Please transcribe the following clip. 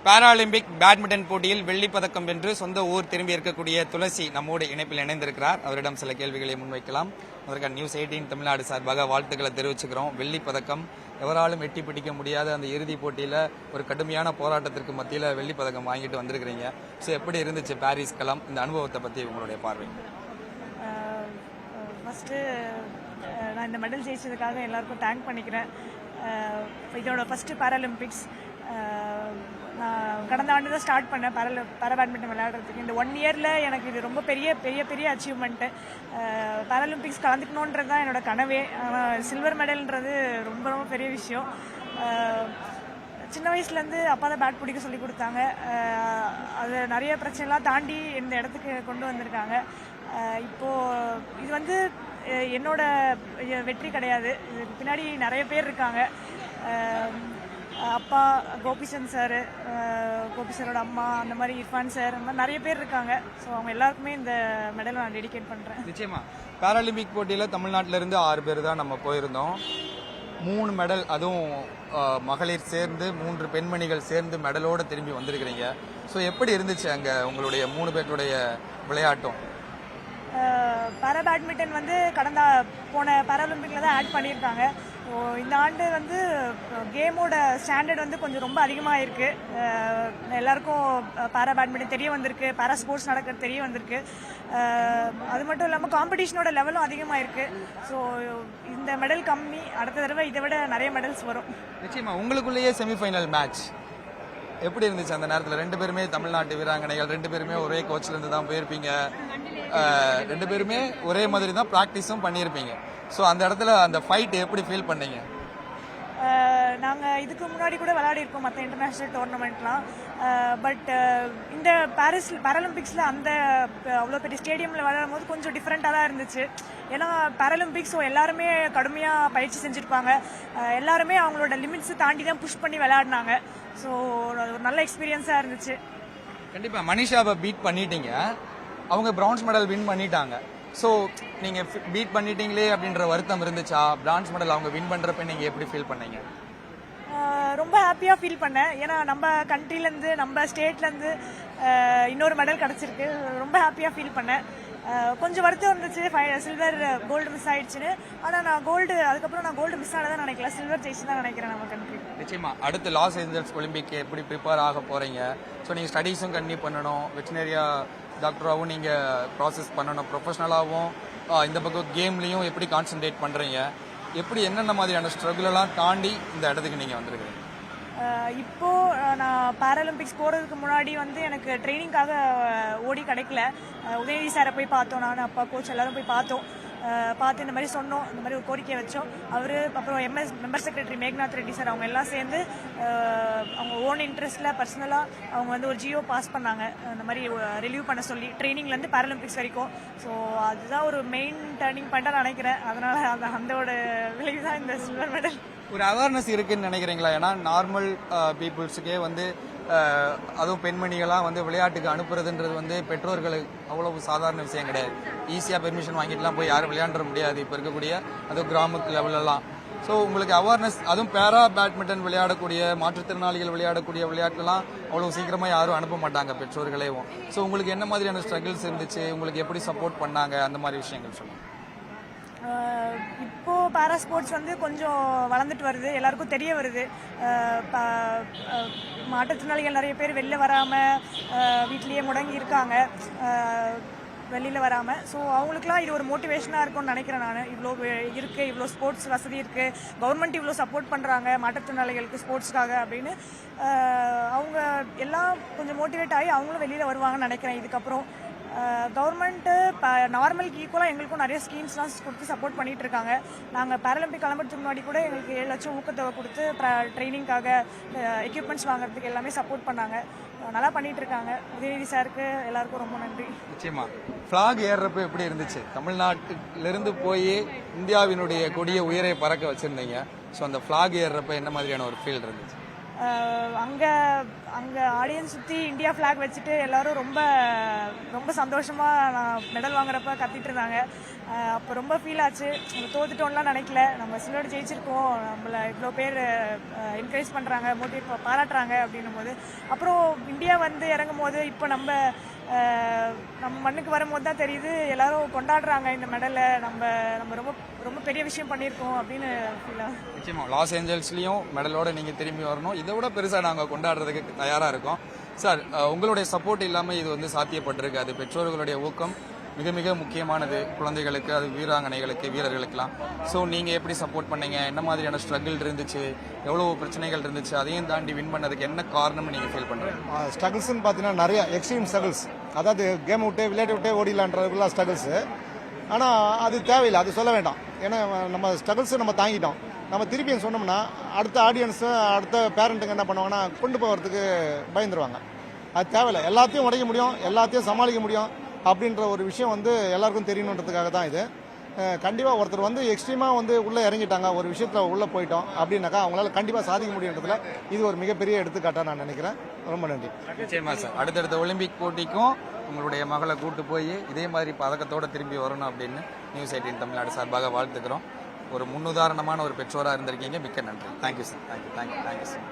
Paralympic badminton போட்டியில் வெள்ளி பதக்கம் வென்று சொந்த ஊர் திரும்பி இருக்கக்கூடிய துளசி நம்மோடு இணைப்பில் இணைந்திருக்கிறார். அவரிடம் சில கேள்விகளை முன்வைக்கலாம். அதற்கான நியூஸ் 18 தமிழ்நாடு சார்பாக வாழ்த்துக்களை தெரிவிச்சுக்கிறோம். வெள்ளி பதக்கம் எவராலும் எட்டி பிடிக்க முடியாத அந்த இறுதிப் போட்டியில் ஒரு கடுமையான போராட்டத்திற்கு மத்தியில் வெள்ளி பதக்கம் வாங்கிட்டு வந்திருக்கிறீங்க. ஸோ எப்படி இருந்துச்சு பாரிஸ் களம்? இந்த அனுபவத்தை பற்றி உங்களுடைய பார்வை? ஃபஸ்ட்டு நான் இந்த மெடல் ஜெயிச்சதுக்காக எல்லாருக்கும் தேங்க் பண்ணிக்கிறேன். இதோட ஃபஸ்ட்டு பாராலிம்பிக்ஸ் நான் கடந்த ஆண்டு தான் ஸ்டார்ட் பண்ணேன் பாரா பேட்மிண்டன் விளையாடுறதுக்கு. இந்த 1 இயரில் எனக்கு இது ரொம்ப பெரிய பெரிய பெரிய அச்சீவ்மெண்ட்டு. பாராலிம்பிக்ஸ் கலந்துக்கணுன்றது தான் என்னோட கனவே. சில்வர் மெடல்ன்றது ரொம்ப ரொம்ப பெரிய விஷயம். சின்ன வயசுலேருந்து அப்பா தான் பேட் பிடிக்க சொல்லி கொடுத்தாங்க. அது நிறைய பிரச்சனைலாம் தாண்டி இந்த இடத்துக்கு கொண்டு வந்திருக்காங்க. இப்போது இது வந்து என்னோட வெற்றி கிடையாது, இதுக்கு பின்னாடி நிறைய பேர் இருக்காங்க. அப்பா கோபிசந்த் சார், கோபி சாரோட அம்மா, அந்த மாதிரி இர்ஃபான் சார், அந்த மாதிரி நிறைய பேர் இருக்காங்க. ஸோ அவங்க எல்லாருக்குமே இந்த மெடலை நான் டெடிகேட் பண்ணுறேன். நிச்சயமா பாராலிம்பிக் போட்டியில் தமிழ்நாட்டிலேருந்து 6 பேர் தான் நம்ம போயிருந்தோம். 3 மெடல், அதுவும் மகளிர் சேர்ந்து 3 பெண்மணிகள் சேர்ந்து மெடலோடு திரும்பி வந்திருக்கிறீங்க. ஸோ எப்படி இருந்துச்சு அங்கே உங்களுடைய 3 பேருடைய விளையாட்டும்? பாரா பேட்மிண்டன் வந்து போன பாராலிம்பிக்கில் தான் ஆட் பண்ணியிருக்காங்க. ஸோ இந்த ஆண்டு வந்து கேமோட ஸ்டாண்டர்ட் வந்து கொஞ்சம் ரொம்ப அதிகமாக இருக்குது. எல்லாருக்கும் பாரா பேட்மிண்டன் தெரிய வந்திருக்கு, பாரா ஸ்போர்ட்ஸ் நடக்கிறது தெரிய வந்திருக்கு. அது மட்டும் இல்லாமல் காம்படிஷனோட லெவலும் அதிகமாக இருக்குது. ஸோ இந்த மெடல் கம்மி, அடுத்த தடவை இதை விட நிறைய மெடல்ஸ் வரும். நிச்சயமா உங்களுக்குள்ளேயே செமிஃபைனல் மேட்ச் எப்படி இருந்துச்சு அந்த நேரத்தில்? 2 பேருமே தமிழ்நாட்டு வீராங்கனைகள், 2 பேருமே ஒரே கோச்சிலேருந்து தான் போயிருப்பீங்க, 2 பேருமே ஒரே மாதிரி தான் ப்ராக்டிஸும் பண்ணியிருப்பீங்க. ஸோ அந்த இடத்துல அந்த ஃபைட் எப்படி ஃபீல் பண்ணீங்க? நாங்கள் இதுக்கு முன்னாடி கூட விளையாடிருக்கோம் மற்ற இன்டர்நேஷ்னல் டோர்னமெண்ட்லாம். பட் இந்த பாராலிம்பிக்ஸில் அந்த அவ்வளோ பெரிய ஸ்டேடியமில் விளையாடும் போது கொஞ்சம் டிஃப்ரெண்ட்டாக தான் இருந்துச்சு. ஏன்னா பாராலிம்பிக்ஸ் எல்லாருமே கடுமையாக பயிற்சி செஞ்சுருப்பாங்க, எல்லாருமே அவங்களோட லிமிட்ஸை தாண்டி தான் புஷ் பண்ணி விளையாடினாங்க. ஸோ ஒரு நல்ல எக்ஸ்பீரியன்ஸாக இருந்துச்சு. கண்டிப்பாக மனிஷாவை பீட் பண்ணிட்டீங்க, அவங்க பிரான்ஸ் மெடல் வின் பண்ணிட்டாங்க. ஸோ நீங்கள் பீட் பண்ணிட்டீங்களே அப்படின்ற வருத்தம் இருந்துச்சா? பிரான்ஸ் மெடல் அவங்க வின் பண்ணுறப்ப நீங்கள் எப்படி ஃபீல் பண்ணீங்க? ரொம்ப ஹாப்பியாக ஃபீல் பண்ணேன். ஏன்னா நம்ம கண்ட்ரிலேருந்து, நம்ம ஸ்டேட்லேருந்து இன்னொரு மெடல் கிடச்சிருக்கு. ரொம்ப ஹாப்பியாக ஃபீல் பண்ணேன். கொஞ்சம் வருத்தம் இருந்துச்சு, சில்வர் கோல்டு மிஸ் ஆயிடுச்சுன்னு. ஆனால் நான் அதுக்கப்புறம் நான் கோல்டு மிஸ் ஆனதான் நினைக்கல, சில்வர் ஜெயிச்சு தான் நினைக்கிறேன் நம்ம கண்ட்ரி. நிச்சயமா அடுத்து லாஸ் ஏஞ்சல்ஸ் ஒலிம்பிக் எப்படி ப்ரிப்பேர் ஆக போகிறீங்க? ஸோ நீங்கள் ஸ்டடீஸும் கண்டினியூ பண்ணணும், வெட்டினரியா டாக்டராகவும் நீங்கள் ப்ராசஸ் பண்ணணும், ப்ரொஃபஷனலாகவும் இந்த பக்கம் கேம்லேயும் எப்படி கான்சென்ட்ரேட் பண்ணுறீங்க? எப்படி என்னென்ன மாதிரியான ஸ்ட்ரகிளெல்லாம் தாண்டி இந்த இடத்துக்கு நீங்கள் வந்துருக்கீங்க? இப்போது நான் பாராலிம்பிக்ஸ் போகிறதுக்கு முன்னாடி வந்து எனக்கு ட்ரைனிங்காக ஓடி கிடைக்கல. உதயநிதி சாரை போய் பார்த்தோம், நான் அப்பா கோச் எல்லாரும் போய் பார்த்து இந்த மாதிரி சொன்னோம், இந்த மாதிரி ஒரு கோரிக்கையை வச்சோம். அவர் அப்புறம் member secretary Meghnath Reddy sir, அவங்க எல்லாம் சேர்ந்து அவங்க ஓன் இன்ட்ரெஸ்ட்டில் பர்சனலாக அவங்க வந்து ஒரு ஜியோ பாஸ் பண்ணாங்க, இந்த மாதிரி ரிலீவ் பண்ண சொல்லி ட்ரைனிங்லேருந்து பாராலிம்பிக்ஸ் வரைக்கும். ஸோ அதுதான் ஒரு மெயின் டர்னிங் பாயிண்டாக நினைக்கிறேன். அதனால் அந்தோட விளைவு தான் இந்த சில்வர் மெடல். ஒரு அவேர்னஸ் இருக்குன்னு நினைக்கிறீங்களா? ஏன்னா நார்மல் பீப்புள்ஸுக்கே வந்து அதுவும் பெண்மணிகளாக வந்து விளையாட்டுக்கு அனுப்புறதுன்றது வந்து பெற்றோர்களுக்கு அவ்வளவு சாதாரண விஷயம் கிடையாது. ஈஸியாக பெர்மிஷன் வாங்கிட்டுலாம் போய் யாரும் விளையாட முடியாது இப்போ இருக்கக்கூடிய அதுவும் கிராம லெவலெல்லாம். ஸோ உங்களுக்கு அவேர்னஸ், அதுவும் பேரா பேட்மிண்டன் விளையாடக்கூடிய மாற்றுத்திறனாளிகள் விளையாடக்கூடிய விளையாட்டுலாம் அவ்வளோ சீக்கிரமாக யாரும் அனுப்ப மாட்டாங்க பெற்றோர்களேவும். ஸோ உங்களுக்கு என்ன மாதிரியான ஸ்ட்ரகிள்ஸ் இருந்துச்சு, உங்களுக்கு எப்படி சப்போர்ட் பண்ணாங்க, அந்த மாதிரி விஷயங்கள் சொல்லுங்கள். இப்போது பாரா ஸ்போர்ட்ஸ் வந்து கொஞ்சம் வளர்ந்துட்டு வருது, எல்லாருக்கும் தெரிய வருது. மாற்றுத்திறனாளிகள் நிறைய பேர் வெளில வராமல் வீட்லேயே முடங்கி இருக்காங்க, வெளியில் வராமல். ஸோ அவங்களுக்குலாம் இது ஒரு மோட்டிவேஷனாக இருக்கும்னு நினைக்கிறேன் நான். இவ்வளோ இருக்குது, இவ்வளோ ஸ்போர்ட்ஸ் வசதி இருக்குது, கவர்மெண்ட் இவ்வளோ சப்போர்ட் பண்ணுறாங்க மாற்றுத்திறனாளிகளுக்கு ஸ்போர்ட்ஸ்க்காக அப்படின்னு அவங்க எல்லாம் கொஞ்சம் மோட்டிவேட் ஆகி அவங்களும் வெளியில் வருவாங்கன்னு நினைக்கிறேன். இதுக்கப்புறம் கவர்மெண்ட்டு நார்மலுக்கு ஈக்குவலாக எங்களுக்கும் நிறைய ஸ்கீம்ஸ்லாம் கொடுத்து சப்போர்ட் பண்ணிகிட்டு இருக்காங்க. நாங்கள் பாராலிம்பிக் கிளம்புறதுக்கு முன்னாடி கூட எங்களுக்கு 7 லட்சம் ஊக்கத்தொகை கொடுத்து ட்ரைனிங்காக எக்யூப்மெண்ட்ஸ் வாங்குறதுக்கு எல்லாமே சப்போர்ட் பண்ணாங்க. நல்லா பண்ணிட்டு இருக்காங்க. உதயநிதி சாருக்கு எல்லாருக்கும் ரொம்ப நன்றி. நிச்சயமா ஃபிளாக் ஏறுறப்ப எப்படி இருந்துச்சு? தமிழ்நாட்டிலிருந்து போய் இந்தியாவினுடைய கொடிய உயரை பறக்க வச்சிருந்தீங்க. ஸோ அந்த ஃபிளாக் ஏறுறப்ப என்ன மாதிரியான ஒரு ஃபீல் இருந்துச்சு? அங்கே அங்கே ஆடியன்ஸ் சுற்றி இந்தியா ஃப்ளாக் வச்சுட்டு எல்லாரும் ரொம்ப ரொம்ப சந்தோஷமாக நான் மெடல் வாங்குறப்ப கத்திட்டு இருந்தாங்க. அப்போ ரொம்ப ஃபீல் ஆச்சு. நம்ம தோத்துட்டோம்லாம் நினைக்கல, நம்ம சிலோடு ஜெயிச்சிருக்கோம், நம்மளை இவ்வளோ பேர் என்கரேஜ் பண்ணுறாங்க, மோட்டிவேட் பாராட்டுறாங்க அப்படின்னும் போது, அப்புறம் இந்தியா வந்து இறங்கும் போது இப்போ நம்ம மண்ணுக்கு வரும்போது தான் தெரியுது எல்லாரும் கொண்டாடுறாங்க இந்த மெடலை, நம்ம ரொம்ப ரொம்ப பெரிய விஷயம் பண்ணியிருக்கோம் அப்படின்னு ஃபீல் ஆகுது. நிச்சயமா லாஸ் ஏஞ்சல்ஸ்லயும் மெடலோட நீங்க திரும்பி வரணும். இதை விட பெருசா நாங்க கொண்டாடுறதுக்கு தயாரா இருக்கோம் சார். உங்களுடைய சப்போர்ட் இல்லாம இது வந்து சாத்தியப்பட்டிருக்கு. அது பெற்றோர்களுடைய ஊக்கம் மிக மிக முக்கியமானது குழந்தைகளுக்கு, அது வீராங்கனைகளுக்கு, வீரர்களுக்கெல்லாம். ஸோ நீங்கள் எப்படி சப்போர்ட் பண்ணீங்க, என்ன மாதிரியான ஸ்ட்ரகிள் இருந்துச்சு, எவ்வளோ பிரச்சனைகள் இருந்துச்சு, அதையும் தாண்டி வின் பண்ணதுக்கு என்ன காரணம்னு நீங்கள் ஃபீல் பண்ணுறீங்க? ஸ்ட்ரகிள்ஸ்ன்னு பார்த்தீங்கன்னா நிறைய எக்ஸ்ட்ரீம் ஸ்ட்ரகிள்ஸ், அதாவது கேம் விட்டு விளையாட்டு விட்டே ஓடிலான்றதுக்குள்ள ஸ்ட்ரகிள்ஸு. ஆனால் அது தேவையில்லை, அது சொல்ல வேண்டாம். ஏன்னா நம்ம ஸ்ட்ரகிள்ஸை நம்ம தாங்கிட்டோம். நம்ம திருப்பியும் சொன்னோம்னா அடுத்த ஆடியன்ஸு அடுத்த பேரண்ட்டுங்க என்ன பண்ணுவாங்கன்னா கொண்டு போகிறதுக்கு பயந்துருவாங்க. அது தேவையில்லை. எல்லாத்தையும் உடைக்க முடியும், எல்லாத்தையும் சமாளிக்க முடியும் அப்படின்ற ஒரு விஷயம் வந்து எல்லாருக்கும் தெரியணுன்றதுக்காக தான் இது. கண்டிப்பாக ஒருத்தர் வந்து எக்ஸ்ட்ரீமாக வந்து உள்ளே இறங்கிட்டாங்க, ஒரு விஷயத்தில் உள்ளே போயிட்டோம் அப்படின்னாக்கா அவங்களால கண்டிப்பாக சாதிக்க முடியுன்றதுல இது ஒரு மிகப்பெரிய எடுத்துக்காட்டாக நான் நினைக்கிறேன். ரொம்ப நன்றி. நிச்சயமா சார். அடுத்தடுத்த ஒலிம்பிக் போட்டிக்கும் உங்களுடைய மகளை கூட்டு போய் இதே மாதிரி பதக்கத்தோடு திரும்பி வரணும் அப்படின்னு நியூஸ் 18 தமிழ்நாடு சார்பாக வாழ்த்துக்கிறோம். ஒரு முன்னுதாரணமான ஒரு பெற்றோராக இருந்திருக்கீங்க. மிக்க நன்றி. Thank you sir. Thank you sir.